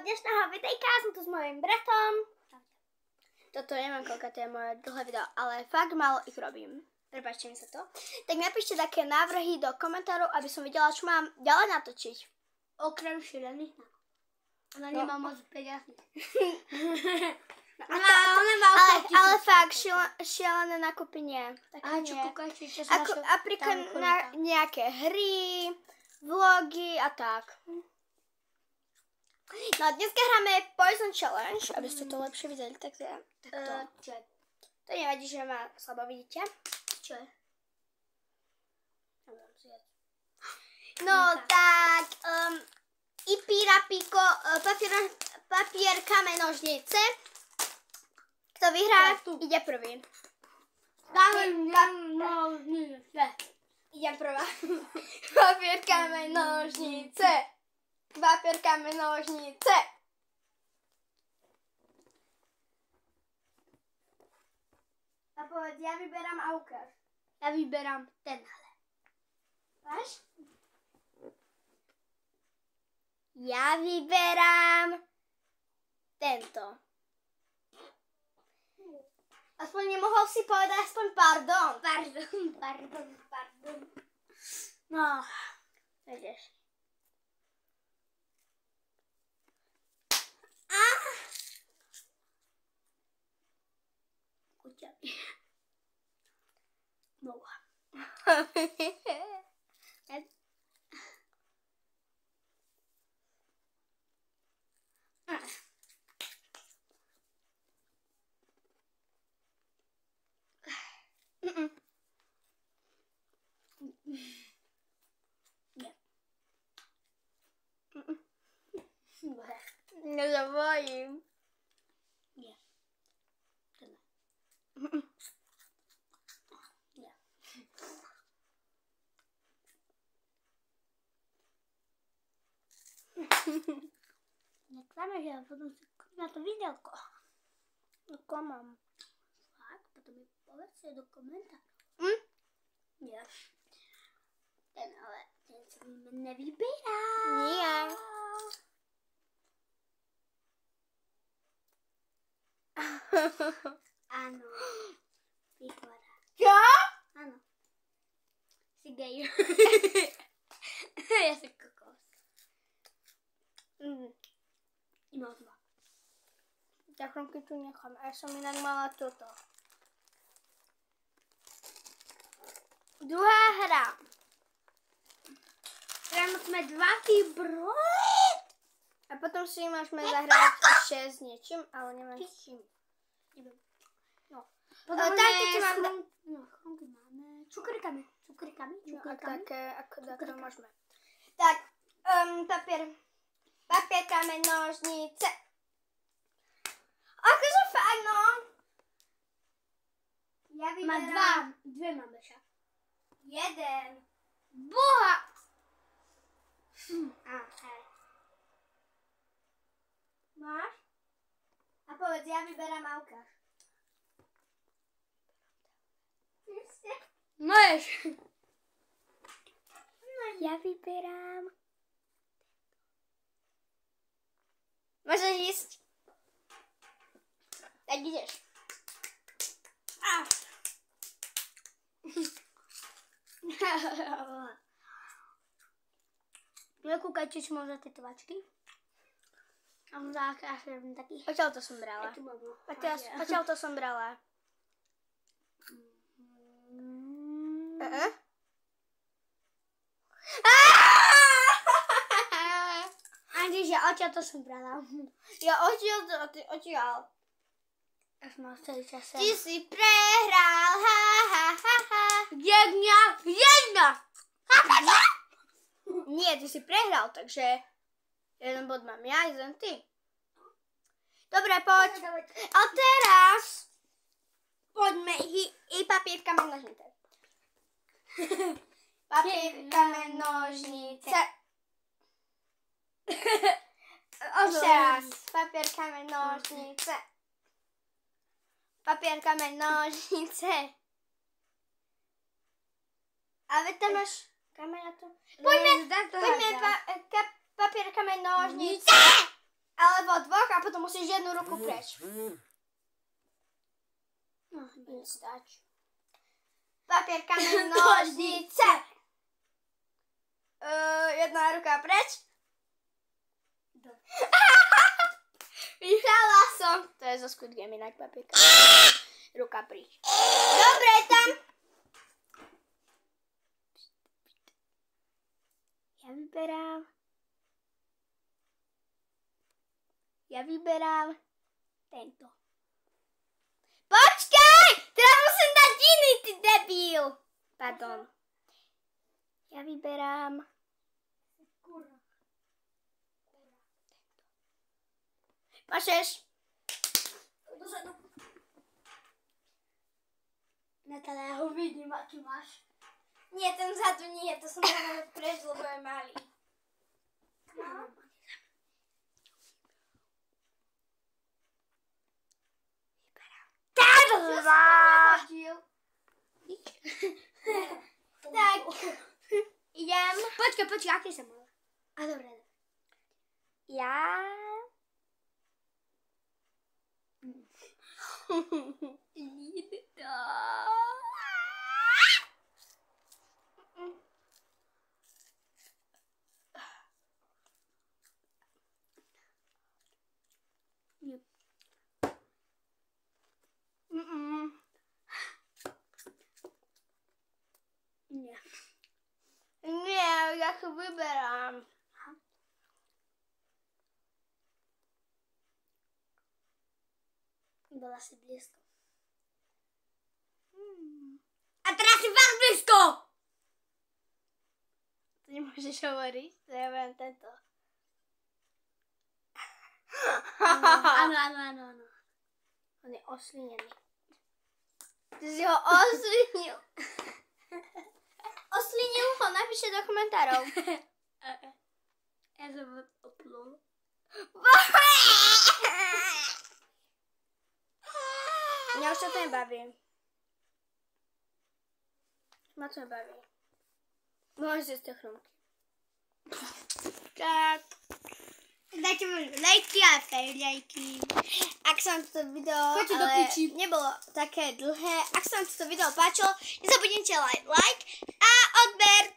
dnešného videjka, som tu s mojím bratom. Toto neviem, koľko to je moje dlhé video, ale fakt málo ich robím. Prepáčte mi sa to. Tak napíšte také návrhy do komentárov, aby som videla, čo mám ďalej natočiť. Okrem šialených nákupov. Ona nemá moc peňazí. Ale fakt, šialené nákupy nie. A čo kúkaš, čo sa Ako napríklad na nejaké hry, vlogy a tak. No dneska hráme Poison Challenge, aby ste to lepšie videli, tak to. To nevadí, že ma slabo vidíte. Čo je? No tak, Ipirapiko, papier, kameň, nožnice. Kto vyhrá, ide prvý. Nožnice. Idem prvá. Papier, kameň, nožnice. Papier, kameň, nožnice. A povedz, ja vyberám a ukáž. Ja vyberám tenhle. Máš? Ja vyberám tento. Aspoň nemohol si povedať aspoň pardon. Pardon. No, Ideš. kuťaby. No. Nie zawojím. Nie. Tenhle. Nie. Neklameš, ale potom si na to videoko. Klamám. Fakt? Potom mi povedzte do komentáru. Nie. Ten si nevybírá. Nie. Áno. Vypadá. Čo? Áno. Si gej. Ja si kokos. Iba dva. Ďakujem, tu nechám. A ja som inak mala toto. Druhá hra. Teraz sme dva výbroj. A potom si môžeme zahrať ešte s niečím, ale neviem s čím. No. Potom takto ti mám chromky máme. Cukrikami. a také, ako to môžeme. Tak, papier, kameň, nožnice. Akože fakt, no. Ja Má vyberám dve máme však. jeden. Boha! Hej. Máš? A povedz, ja vyberám a ukáž. Môžeš. Ja vyberám. Môžeš ísť. Tak ideš. Nekúkajte, či môžu tie tvačky. A on zákaže taký. Odtiaľ to som brala. Odtiaľ to som brala. Ani, že odtiaľ to som brala. Ja odtiaľ. Ja som mal celý čas. Ty si prehral, Jedna! Nie, ty si prehral, takže jeden bod mám ja, jeden ty. Dobre, poď. A teraz poďme i papier, kameň, nožnice. Papier, kameň, nožnice. Ešte raz. Papier, kameň, nožnice. Papier, kameň, nožnice. A veď tam máš kameň na to. Poďme papier, kameň, nožnice. A Alebo dvoch a potom musíš jednu ruku preč. No, Stačí. Papier, kameň, nožnice. Jedna ruka preč. Vyhrala som. To je zo Squid Game inak papier, kameň. Ruka preč. Dobre, tam. Ja vyberám tento. Počkaj! Teraz musím dať iný, ty debil. Pardon. Ja vyberám... Môžeš? Natália, ja ho vidím, aký máš. Nie, ten vzadu nie, to som dala preč, lebo je malý. Tak, idem. Počkaj, aký som mal? A dobre. Ja... Nie. Nie, ja to vyberám. Bola si blízko. A teraz si fakt blízko! To nemôžeš hovoriť, to ja budem tento. Áno. On je oslinený. Ty si ho oslinil. Oslinil ho, napíšte do komentárov. Ja som ho oplul. Mňa už to nebaví. Ma to nebaví. Môžeš z tej chromky. Tak. Dajte mi lajky a fejľajky. Ak sa vám toto video Poďte do piči. nebolo také dlhé, ak sa vám toto video páčilo, nezabudnite like a odber.